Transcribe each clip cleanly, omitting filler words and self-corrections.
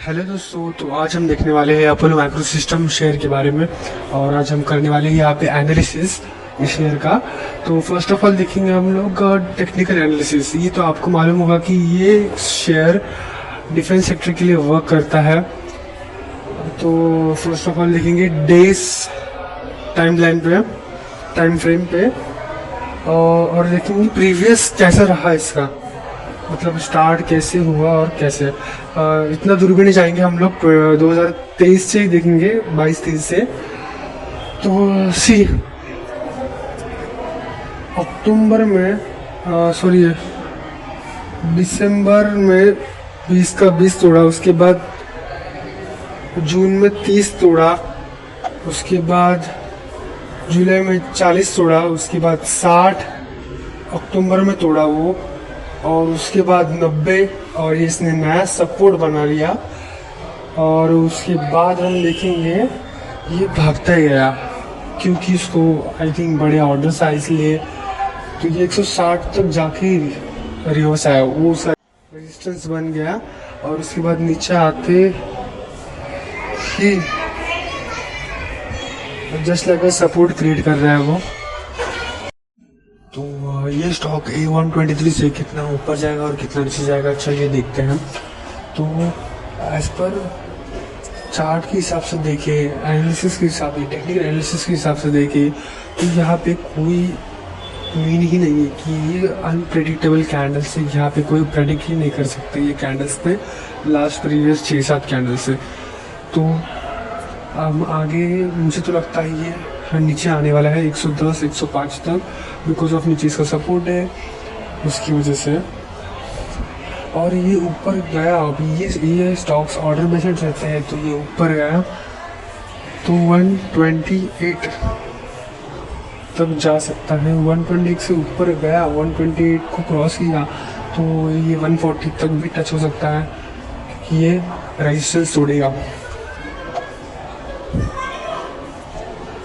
Hello दोस्तों, तो आज हम देखने वाले हैं अपोलो माइक्रो सिस्टम शेयर के बारे में। और आज हम करने वाले हैं यहाँ पे एनालिसिस इस शेयर का। तो फर्स्ट ऑफ ऑल देखेंगे हम लोग टेक्निकल एनालिसिस। ये तो आपको मालूम होगा कि ये शेयर डिफेंस सेक्टर के लिए वर्क करता है। तो फर्स्ट ऑफ ऑल देखेंगे डेज टाइम फ्रेम पे, और देखेंगे प्रीवियस कैसा रहा इसका, मतलब स्टार्ट कैसे हुआ और कैसे। इतना दूर भी नहीं जाएंगे हम लोग, 2023 से ही देखेंगे, 22-23 से। तो सी अक्टूबर में दिसंबर में 20 का 20 तोड़ा, उसके बाद जून में 30 तोड़ा, उसके बाद जुलाई में 40 तोड़ा, उसके बाद 60 अक्टूबर में तोड़ा वो, और उसके बाद 90, और ये इसने नया सपोर्ट बना लिया। और उसके बाद हम देखेंगे ये भागता ही गया, क्योंकि इसको आई थिंक बड़े ऑर्डर्स आए इसलिए। तो ये 160 तक जाके रिवर्स आया, वो रेजिस्टेंस बन गया। और उसके बाद नीचे आते ही जस्ट लाइक सपोर्ट क्रिएट कर रहा है वो। तो ये स्टॉक A123 से कितना ऊपर जाएगा और कितना नीचे जाएगा, चलिए देखते हैं। तो एज पर चार्ट के हिसाब से देखे, एनालिसिस के हिसाब से, टेक्निकल एनालिसिस के हिसाब से देखे, तो यहाँ पे कोई मीन ही नहीं है कि ये अनप्रेडिक्टेबल कैंडल्स से, यहाँ पे कोई प्रेडिक्ट ही नहीं कर सकते ये कैंडल्स पे लास्ट प्रीवियस 6-7 कैंडल से। तो अब आगे मुझे तो लगता है ये नीचे आने वाला है 110-105 तक, बिकॉज ऑफ नीचे इसका सपोर्ट है, उसकी वजह से। और ये ऊपर गया, अभी ये स्टॉक्स ऑर्डर बेस्ड रहते हैं, तो ये ऊपर गया तो 128 तक जा सकता है। 128 से ऊपर गया, 128 को क्रॉस किया तो ये 140 तक भी टच हो सकता है, ये रेजिस्टेंस तोड़ेगा।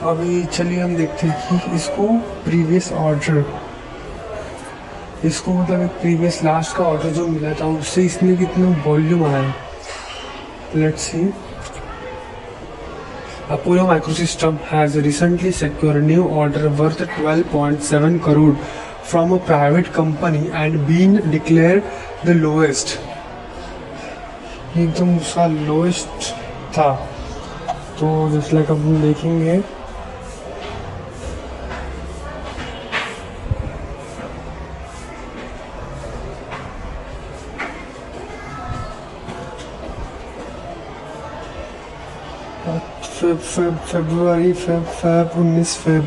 अभी चलिए हम देखते हैं कि इसको प्रीवियस ऑर्डर, इसको मतलब एक प्रीवियस लास्ट का ऑर्डर जो मिला था उससे इसमें कितना वॉल्यूम आया। Let's see. Apollo micro system has recently secured new order worth 12.7 crore from a private company and been declared the lowest. एकदम उसका लोएस्ट था। तो जैसे लाइक अब हम देखेंगे फरवरी 19 फेब,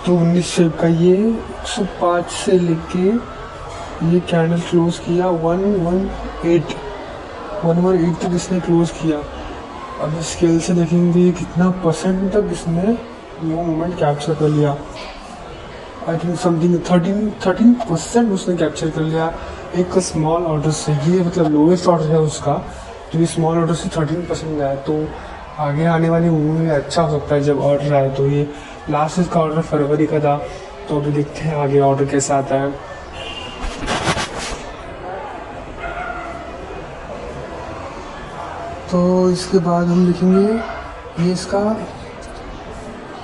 तो 19 फेब का ये 105 से लेके ये कैंडल क्लोज किया 118 तक इसने क्लोज किया। अब स्केल से देखेंगे कितना परसेंट तक इसने वो मोमेंट कैप्चर कर लिया। आई थिंक समथिंग 13% उसने कैप्चर कर लिया एक स्मॉल ऑर्डर से। ये मतलब लोएस्ट ऑर्डर है उसका, तो ये स्मॉल ऑर्डर से 13% गया। तो आगे आने वाले मूव में अच्छा हो सकता है जब ऑर्डर आए। तो ये लास्ट इसका ऑर्डर फरवरी का था, तो अभी देखते हैं आगे ऑर्डर कैसा आता है। तो इसके बाद हम देखेंगे ये इसका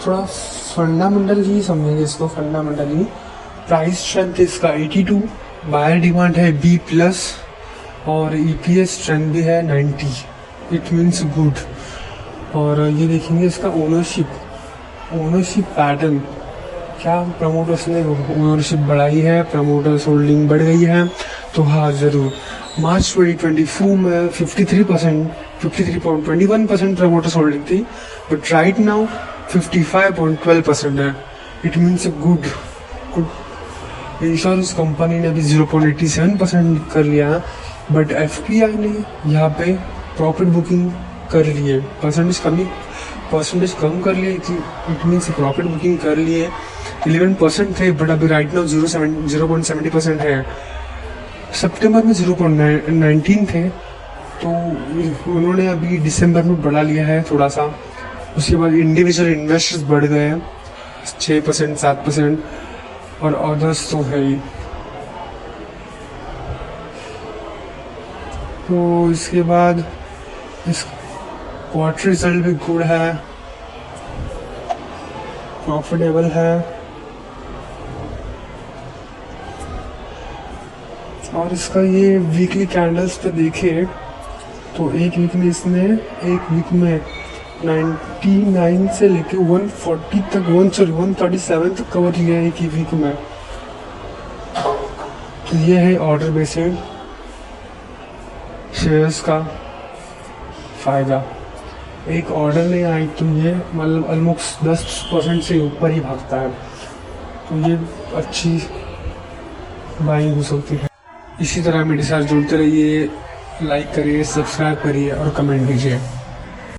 थोड़ा फंडामेंटल ही समझेंगे इसको, फंडामेंटल ही। प्राइस स्ट्रेंथ इसका 82, बायर डिमांड है B+, और EPS स्ट्रेंथ भी है 90, इट मीन्स गुड। और ये देखेंगे इसका ओनरशिप पैटर्न, क्या प्रमोटर्स ने ओनरशिप बढ़ाई है, प्रमोटर्स होल्डिंग बढ़ गई है। तो हाँ ज़रूर, मार्च 2024 में 53.21% प्रमोटर्स होल्डिंग थी, बट राइट नाउ 55.12% है, it means good. Insurance company ने भी 0.87% कर लिया, बट FPI ने यहाँ पे प्रॉफिट बुकिंग कर लिए, परसेंटेज कम कर लिए, इट मीन्स प्रॉफिट बुकिंग कर लिए। 11% थे, बट अभी राइट नाउ 0.70% है। सितंबर में 0.19 थे, तो उन्होंने अभी दिसंबर में बढ़ा लिया है थोड़ा सा। उसके बाद इंडिविजुअल इन्वेस्टर्स बढ़ गए 6%, 7%, और अदर्स तो है ही। तो इसके बाद इस क्वार्टर रिजल्ट भी गुड है, प्रॉफिटेबल है, और इसका ये वीकली कैंडल्स पे देखे तो एक वीक में इसने एक वीक में 99 से लेके 140 तक 137 तक कवर किया है एक ही वीक में। तो ये है ऑर्डर बेस्ड शेयर्स का फ़ायदा। एक ऑर्डर नहीं आई तो ये मतलब ऑलमोस्ट 10% से ऊपर ही भागता है, तो ये अच्छी बाइंग हो सकती है। इसी तरह मेरे साथ जुड़ते रहिए, लाइक करिए, सब्सक्राइब करिए और कमेंट कीजिए।